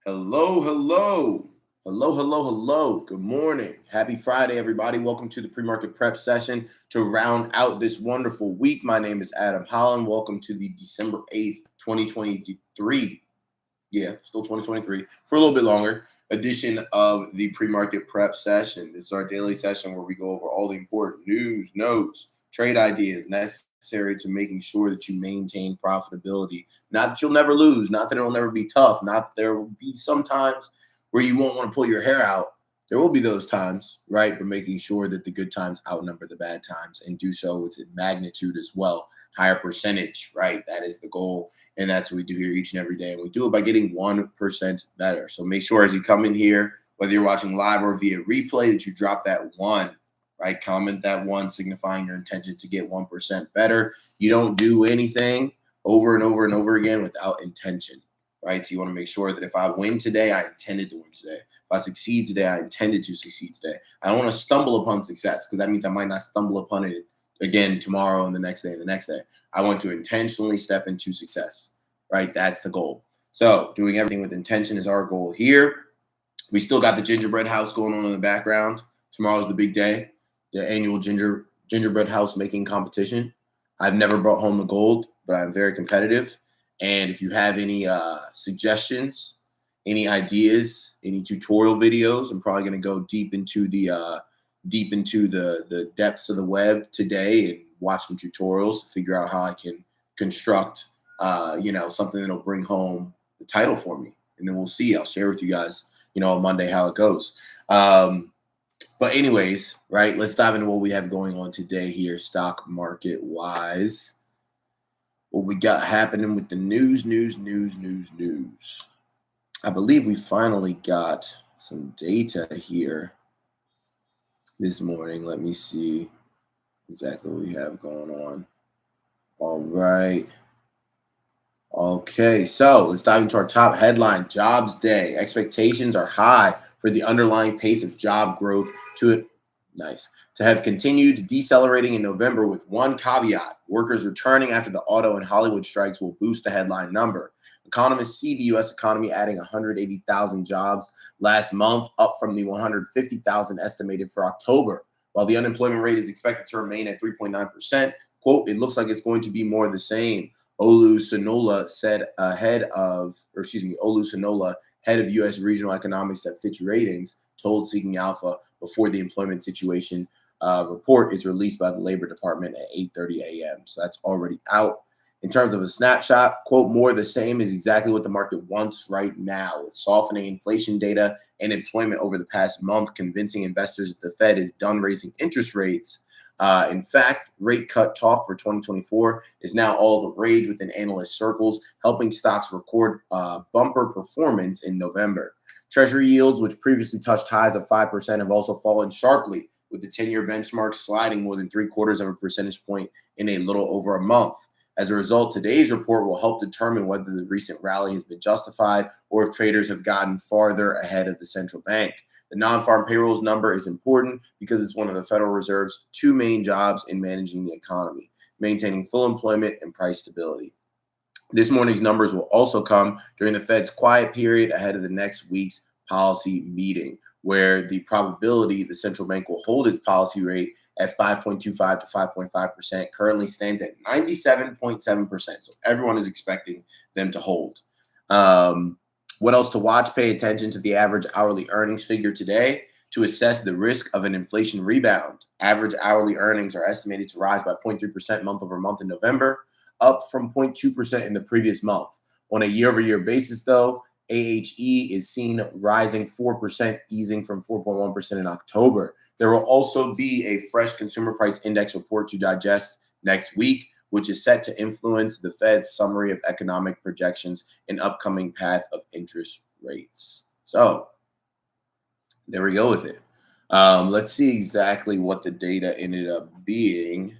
Hello, hello. Hello, hello, hello. Good morning. Happy Friday, everybody. Welcome to the pre-market prep session to round out this wonderful week. My name is Adam Holland. Welcome to the December 8th, 2023. Yeah, still 2023 for a little bit longer edition of the pre-market prep session. This is our daily session where we go over all the important news, notes, trade ideas necessary to making sure that you maintain profitability. Not that you'll never lose, not that it'll never be tough, not that there will be some times where you won't want to pull your hair out. There will be those times, right? But making sure that the good times outnumber the bad times and do so with magnitude as well. Higher percentage, right? That is the goal. And that's what we do here each and every day. And we do it by getting 1% better. So make sure as you come in here, whether you're watching live or via replay, that you drop that one, right? Comment that one, signifying your intention to get 1% better. You don't do anything over and over and over again without intention, right? So you want to make sure that if I win today, I intended to win today. If I succeed today, I intended to succeed today. I don't want to stumble upon success because that means I might not stumble upon it again tomorrow and the next day and the next day. I want to intentionally step into success, right? That's the goal. So doing everything with intention is our goal here. We still got the gingerbread house going on in the background. Tomorrow's the big day, the annual gingerbread house making competition. I've never brought home the gold, but I'm very competitive. And if you have any suggestions, any ideas, any tutorial videos, I'm probably going to go deep into the depths of the web today and watch some tutorials to figure out how I can construct something that'll bring home the title for me. And then we'll see. I'll share with you guys, on Monday how it goes. But anyways, right, let's dive into what we have going on today here, stock market wise. What we got happening with the news. I believe we finally got some data here this morning. Let me see exactly what we have going on. All right. Okay, so let's dive into our top headline. Jobs day. Expectations are high for the underlying pace of job growth to have continued decelerating in November, with one caveat. Workers returning after the auto and Hollywood strikes will boost the headline number. Economists see the U.S. economy adding 180,000 jobs last month, up from the 150,000 estimated for October. While the unemployment rate is expected to remain at 3.9%, quote, it looks like it's going to be more of the same. Olu Sonola, head of U.S. regional economics at Fitch Ratings, told Seeking Alpha before the employment situation report is released by the Labor Department at 8:30 a.m. So that's already out. In terms of a snapshot, quote, more of the same is exactly what the market wants right now, with softening inflation data and employment over the past month convincing investors that the Fed is done raising interest rates. In fact, rate cut talk for 2024 is now all the rage within analyst circles, helping stocks record bumper performance in November. Treasury yields, which previously touched highs of 5%, have also fallen sharply, with the 10-year benchmark sliding more than 0.75 of a percentage point in a little over a month. As a result, today's report will help determine whether the recent rally has been justified or if traders have gotten farther ahead of the central bank. The non-farm payrolls number is important because it's one of the Federal Reserve's two main jobs in managing the economy, maintaining full employment and price stability. This morning's numbers will also come during the Fed's quiet period ahead of the next week's policy meeting, where the probability the central bank will hold its policy rate at 5.25 to 5.5% currently stands at 97.7%. So everyone is expecting them to hold. What else to watch? Pay attention to the average hourly earnings figure today to assess the risk of an inflation rebound. Average hourly earnings are estimated to rise by 0.3% month over month in November, up from 0.2% in the previous month. On a year-over-year basis, though, AHE is seen rising 4%, easing from 4.1% in October. There will also be a fresh consumer price index report to digest next week, which is set to influence the Fed's summary of economic projections and upcoming path of interest rates. So there we go with it. Let's see exactly what the data ended up being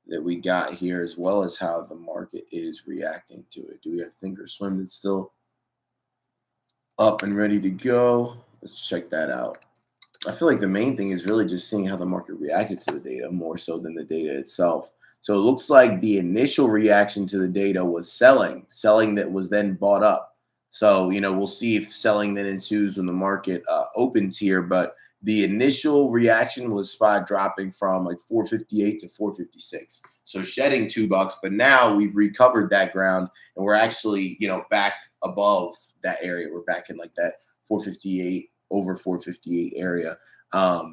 that we got here, as well as how the market is reacting to it. Do we have Thinkorswim that's still up and ready to go? Let's check that out. I feel like the main thing is really just seeing how the market reacted to the data more so than the data itself. So it looks like the initial reaction to the data was selling that was then bought up. So, we'll see if selling then ensues when the market opens here. But the initial reaction was SPY dropping from like 458 to 456. So shedding $2, but now we've recovered that ground and we're actually, back above that area. We're back in like that 458 over 458 area.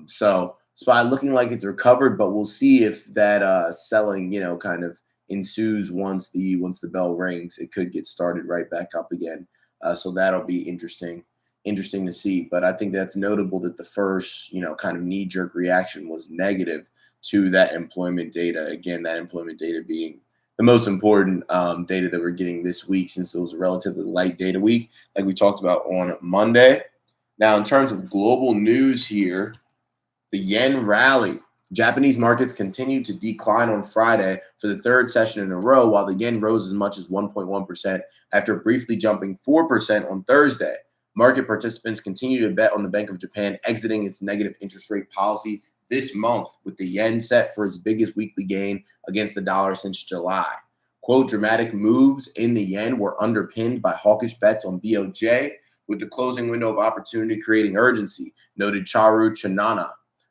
So SPY looking like it's recovered, but we'll see if that selling, kind of ensues once the bell rings. It could get started right back up again. So that'll be interesting to see. But I think that's notable that the first, kind of knee jerk reaction was negative to that employment data. Again, that employment data being the most important data that we're getting this week, since it was a relatively light data week, like we talked about on Monday. Now, in terms of global news here, the yen rally. Japanese markets continued to decline on Friday for the third session in a row, while the yen rose as much as 1.1% after briefly jumping 4% on Thursday. Market participants continue to bet on the Bank of Japan exiting its negative interest rate policy this month, with the yen set for its biggest weekly gain against the dollar since July. Quote, dramatic moves in the yen were underpinned by hawkish bets on BOJ, with the closing window of opportunity creating urgency, noted Charu Chanana,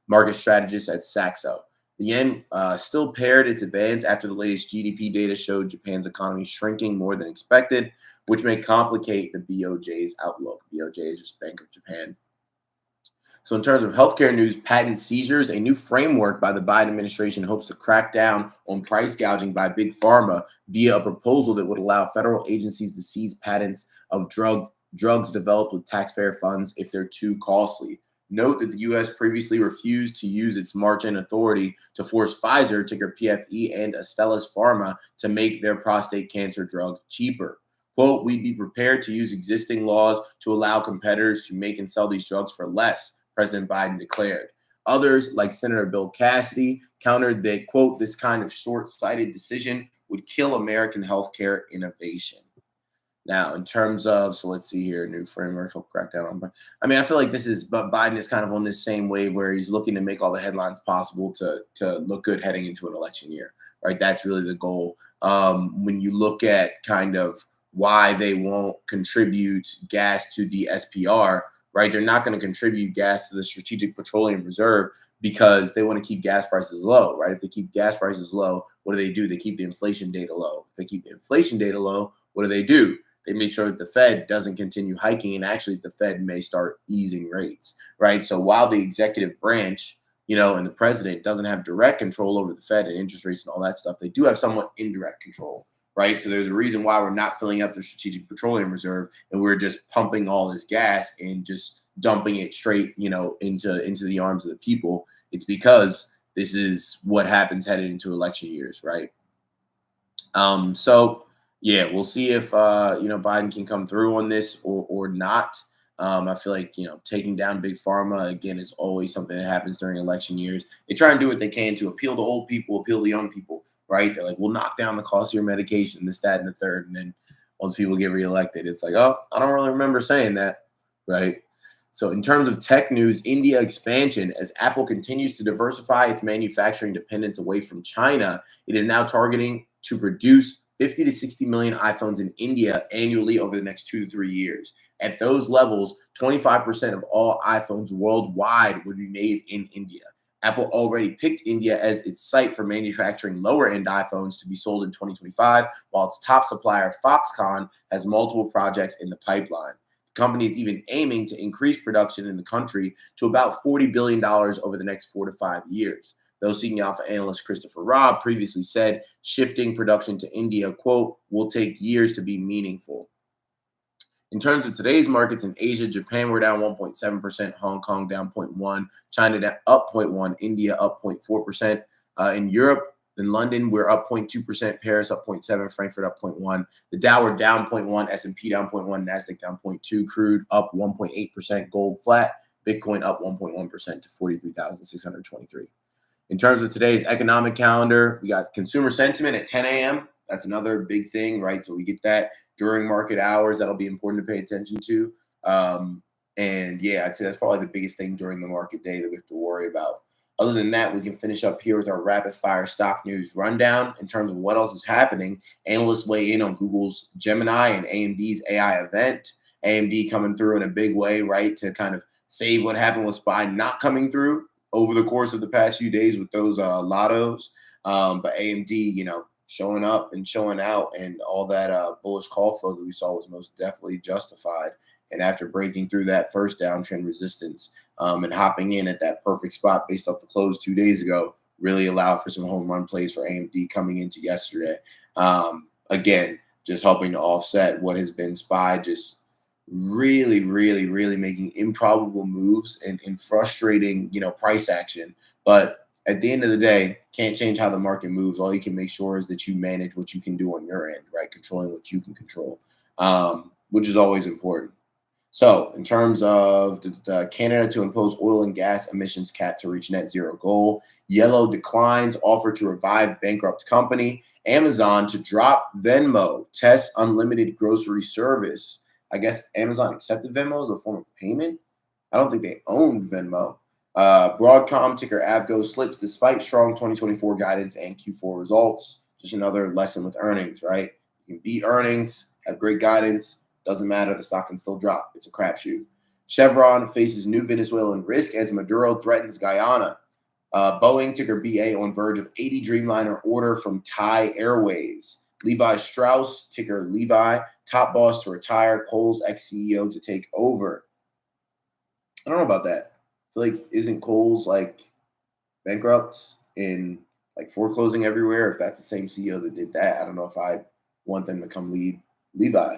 market strategist at Saxo. The yen still paired its advance after the latest GDP data showed Japan's economy shrinking more than expected, which may complicate the BOJ's outlook. BOJ is just Bank of Japan. So in terms of healthcare news, patent seizures, a new framework by the Biden administration hopes to crack down on price gouging by big pharma via a proposal that would allow federal agencies to seize patents of drugs developed with taxpayer funds if they're too costly. Note that the U.S. previously refused to use its margin authority to force Pfizer, ticker PFE, and Astellas Pharma to make their prostate cancer drug cheaper. Quote, we'd be prepared to use existing laws to allow competitors to make and sell these drugs for less, President Biden declared. Others, like Senator Bill Cassidy, countered that, quote, this kind of short-sighted decision would kill American healthcare innovation. Now, in terms of, so let's see here, new framework, he'll crack down on. I mean, I feel like but Biden is kind of on this same wave where he's looking to make all the headlines possible to look good heading into an election year, right? That's really the goal. When you look at kind of why they won't contribute gas to the SPR, right? They're not going to contribute gas to the Strategic Petroleum Reserve because they want to keep gas prices low, right? If they keep gas prices low, what do? They keep the inflation data low. If they keep the inflation data low, what do? They make sure that the Fed doesn't continue hiking, and actually the Fed may start easing rates, right? So while the executive branch, and the president doesn't have direct control over the Fed and interest rates and all that stuff, they do have somewhat indirect control, right? So there's a reason why we're not filling up the Strategic Petroleum Reserve and we're just pumping all this gas and just dumping it straight, into the arms of the people. It's because this is what happens headed into election years, right? So yeah, we'll see if Biden can come through on this or not. I feel like taking down big pharma again is always something that happens during election years. They try and do what they can to appeal to old people, appeal to young people, right? They're like, we'll knock down the cost of your medication, this, that, and the third, and then once people get reelected, it's like, oh, I don't really remember saying that, right? So in terms of tech news, India expansion. As Apple continues to diversify its manufacturing dependence away from China, it is now targeting to produce 50 to 60 million iPhones in India annually over the next 2 to 3 years. At those levels, 25% of all iPhones worldwide would be made in India. Apple already picked India as its site for manufacturing lower-end iPhones to be sold in 2025, while its top supplier, Foxconn, has multiple projects in the pipeline. The company is even aiming to increase production in the country to about $40 billion over the next 4 to 5 years. Though Seeking Alpha analyst Christopher Robb previously said shifting production to India, quote, will take years to be meaningful. In terms of today's markets in Asia, Japan were down 1.7%, Hong Kong down 0.1%, China down up 0.1%, India up 0.4%. In Europe, in London, we're up 0.2%, Paris up 0.7%, Frankfurt up 0.1%. The Dow were down 0.1%, S&P down 0.1%, Nasdaq down 0.2%, crude up 1.8%, gold flat, Bitcoin up 1.1% to 43,623. In terms of today's economic calendar, we got consumer sentiment at 10 a.m. That's another big thing, right? So we get that during market hours. That'll be important to pay attention to. And yeah, I'd say that's probably the biggest thing during the market day that we have to worry about. Other than that, we can finish up here with our rapid fire stock news rundown. In terms of what else is happening, analysts weigh in on Google's Gemini and AMD's AI event. AMD coming through in a big way, right, to kind of save what happened with SPY not coming through over the course of the past few days with those lottos. But AMD, showing up and showing out, and all that bullish call flow that we saw was most definitely justified. And after breaking through that first downtrend resistance and hopping in at that perfect spot based off the close 2 days ago, really allowed for some home run plays for AMD coming into yesterday. Again, just helping to offset what has been SPY just really, really, really making improbable moves and frustrating, price action. But at the end of the day, can't change how the market moves. All you can make sure is that you manage what you can do on your end, right? Controlling what you can control, which is always important. So, in terms of the Canada to impose oil and gas emissions cap to reach net zero goal, Yellow declines offer to revive bankrupt company, Amazon to drop Venmo, tests unlimited grocery service. I guess Amazon accepted Venmo as a form of payment. I don't think they owned Venmo. Broadcom ticker Avgo slips despite strong 2024 guidance and Q4 results. Just another lesson with earnings, right? You can beat earnings, have great guidance. Doesn't matter. The stock can still drop. It's a crapshoot. Chevron faces new Venezuelan risk as Maduro threatens Guyana. Boeing ticker BA on verge of 80 Dreamliner order from Thai Airways. Levi Strauss ticker Levi, top boss to retire. Kohl's ex-CEO to take over. I don't know about that. I feel like isn't Kohl's like bankrupt and like foreclosing everywhere? If that's the same CEO that did that, I don't know if I want them to come lead Levi.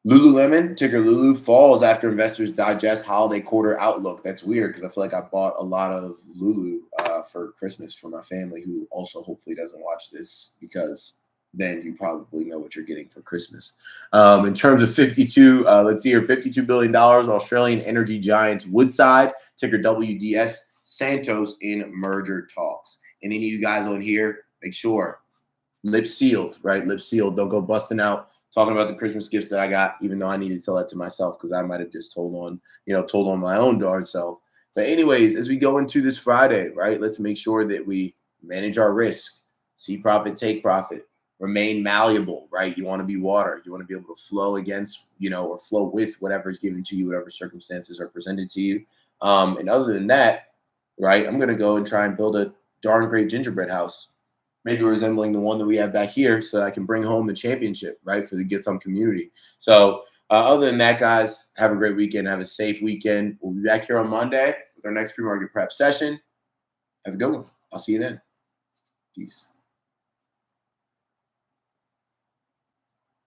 Lululemon, ticker Lulu, falls after investors digest holiday quarter outlook. That's weird because I feel like I bought a lot of Lulu for Christmas for my family, who also hopefully doesn't watch this, because then you probably know what you're getting for Christmas. In terms of 52, let's see here, $52 billion, Australian energy giants Woodside, ticker WDS, Santos in merger talks. And any of you guys on here, make sure, lips sealed, right? Lips sealed. Don't go busting out talking about the Christmas gifts that I got, even though I need to tell that to myself because I might have just told on my own darn self. But anyways, as we go into this Friday, right, let's make sure that we manage our risk, see profit, take profit, remain malleable, right? You want to be water. You want to be able to flow against, or flow with whatever is given to you, whatever circumstances are presented to you. And other than that, right, I'm going to go and try and build a darn great gingerbread house, maybe resembling the one that we have back here, so I can bring home the championship, right, for the Get Some community. So other than that, guys, have a great weekend. Have a safe weekend. We'll be back here on Monday with our next pre-market prep session. Have a good one. I'll see you then. Peace.